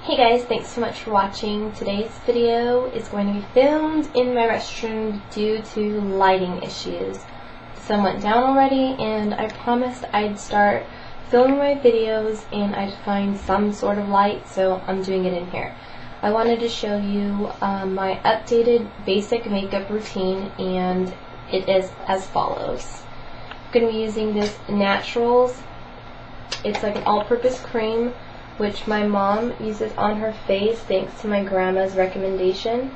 Hey guys, thanks so much for watching. Today's video is going to be filmed in my restroom due to lighting issues. The sun went down already and I promised I'd start filming my videos and I'd find some sort of light, so I'm doing it in here. I wanted to show you my updated basic makeup routine, and it is as follows. I'm going to be using this Naturals. It's like an all-purpose cream which my mom uses on her face thanks to my grandma's recommendation.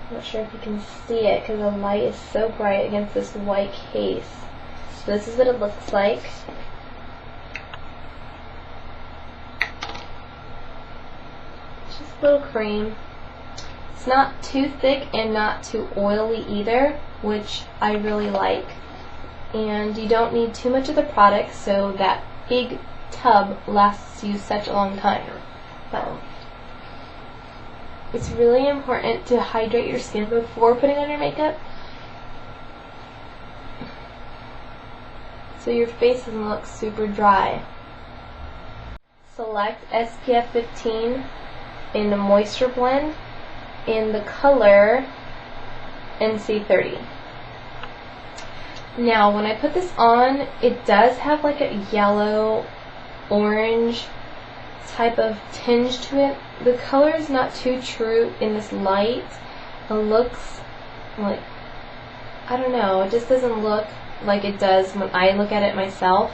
I'm not sure if you can see it because the light is so bright against this white case. So this is what it looks like. It's just a little cream. It's not too thick and not too oily either, which I really like. And you don't need too much of the product, so that big tub lasts you such a long time. So it's really important to hydrate your skin before putting on your makeup, so your face doesn't look super dry. Select SPF 15 in the moisture blend in the color NC30. Now when I put this on, it does have like a yellow orange type of tinge to it. The color is not too true in this light. It looks like, I don't know, it just doesn't look like it does when I look at it myself.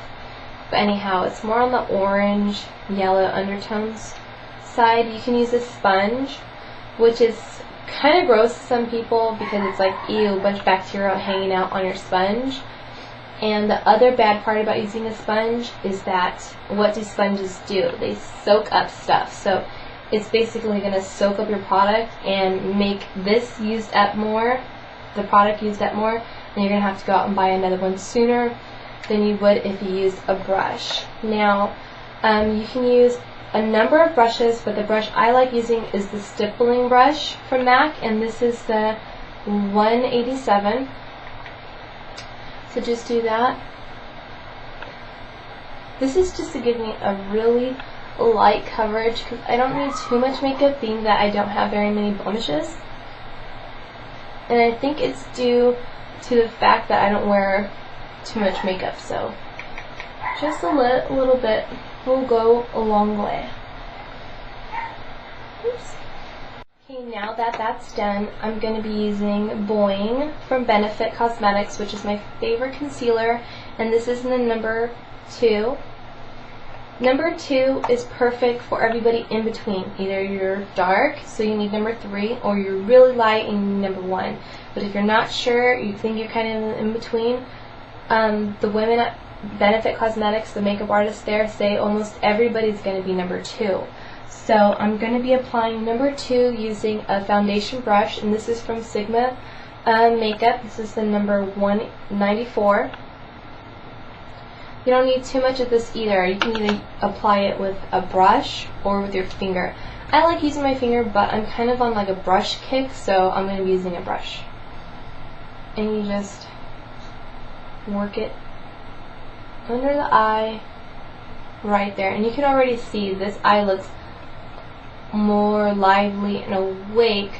But anyhow, it's more on the orange yellow undertones side. You can use a sponge, which is kind of gross to some people because it's like, ew, a bunch of bacteria hanging out on your sponge. And the other bad part about using a sponge is that, what do sponges do? They soak up stuff. So it's basically going to soak up your product and make this used up more, the product used up more, and you're going to have to go out and buy another one sooner than you would if you used a brush. Now, you can use a number of brushes, but the brush I like using is the stippling brush from MAC, and this is the 187. So just do that. This is just to give me a really light coverage because I don't need too much makeup, being that I don't have very many blemishes. And I think it's due to the fact that I don't wear too much makeup, so just a little bit will go a long way. Oops. Okay, now that that's done, I'm going to be using Boing from Benefit Cosmetics, which is my favorite concealer, and this is in the number 2. Number 2 is perfect for everybody in between. Either you're dark, so you need number 3, or you're really light and you need number 1. But if you're not sure, you think you're kind of in between, the women at Benefit Cosmetics, the makeup artists there, say almost everybody's going to be number 2. So I'm going to be applying number 2 using a foundation brush, and this is from Sigma Makeup. This is the number 194. You don't need too much of this either. You can either apply it with a brush or with your finger. I like using my finger, but I'm kind of on like a brush kick, so I'm going to be using a brush. And you just work it under the eye right there. And you can already see this eye looks more lively and awake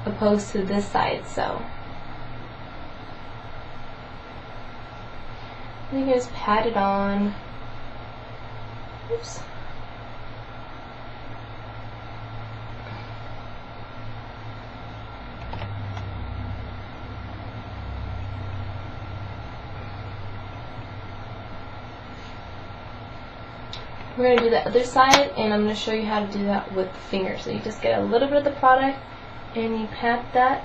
opposed to this side, so you can just pat it on. Oops. We're going to do the other side, and I'm going to show you how to do that with the finger. So you just get a little bit of the product and you pat that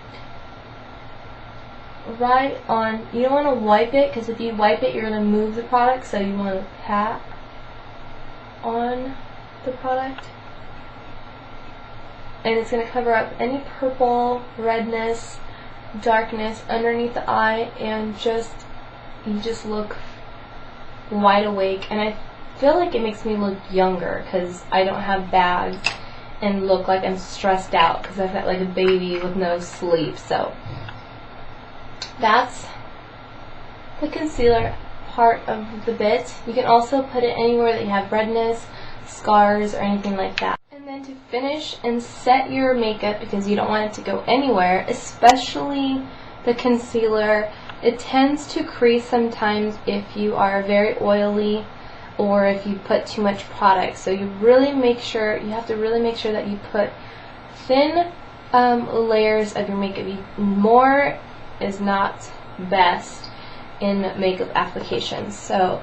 right on. You don't want to wipe it, because if you wipe it you're going to move the product, so you want to pat on the product. And it's going to cover up any purple, redness, darkness underneath the eye, and you just look wide awake. And I feel like it makes me look younger because I don't have bags and look like I'm stressed out because I've got like a baby with no sleep. So that's the concealer part of the bit. You can also put it anywhere that you have redness, scars, or anything like that. And to finish and set your makeup, because you don't want it to go anywhere, especially the concealer, it tends to crease sometimes if you are very oily or if you put too much product. So you have to really make sure that you put thin layers of your makeup. More is not best in makeup applications. So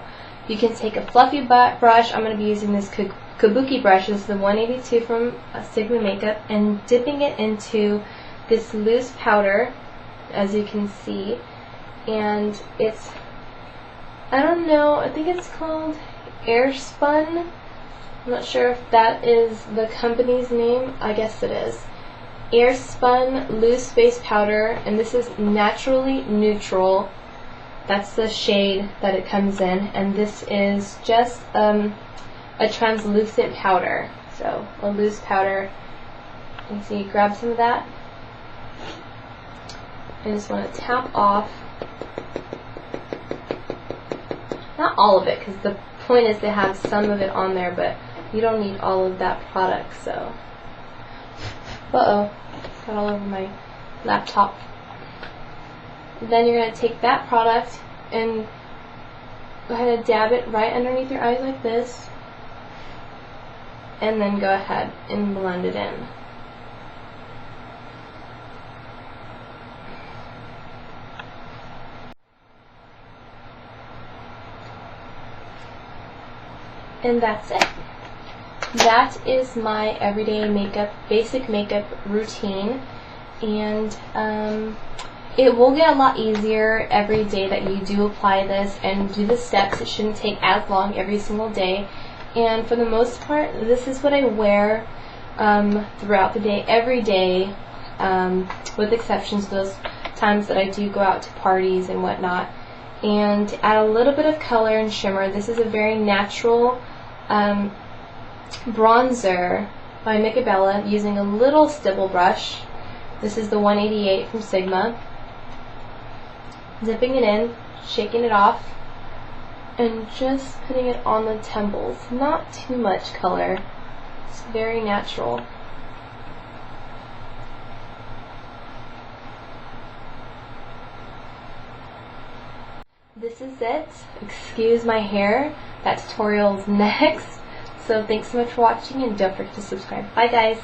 you can take a fluffy brush. I'm going to be using this Kabuki brush. This is the 182 from Sigma Makeup, and dipping it into this loose powder, as you can see. And it's, I don't know, I think it's called Airspun. I'm not sure if that is the company's name. I guess it is. Airspun Loose Base Powder, and this is Naturally Neutral. That's the shade that it comes in, and this is just a translucent powder. So a loose powder. You see, grab some of that. I just want to tap off. Not all of it, because the point is to have some of it on there, but you don't need all of that product. So, it's got all over my laptop. Then you're going to take that product and go ahead and dab it right underneath your eyes like this, and then go ahead and blend it in. And that's it. That is my everyday makeup, basic makeup routine, and it will get a lot easier every day that you do apply this and do the steps. It shouldn't take as long every single day, and for the most part, this is what I wear throughout the day, every day, with exceptions to those times that I do go out to parties and whatnot. And to add a little bit of color and shimmer, this is a very natural bronzer by Micabella, using a little stipple brush. This is the 188 from Sigma. Dipping it in, shaking it off, and just putting it on the temples. Not too much color. It's very natural. This is it. Excuse my hair. That tutorial's next. So thanks so much for watching, and don't forget to subscribe. Bye guys!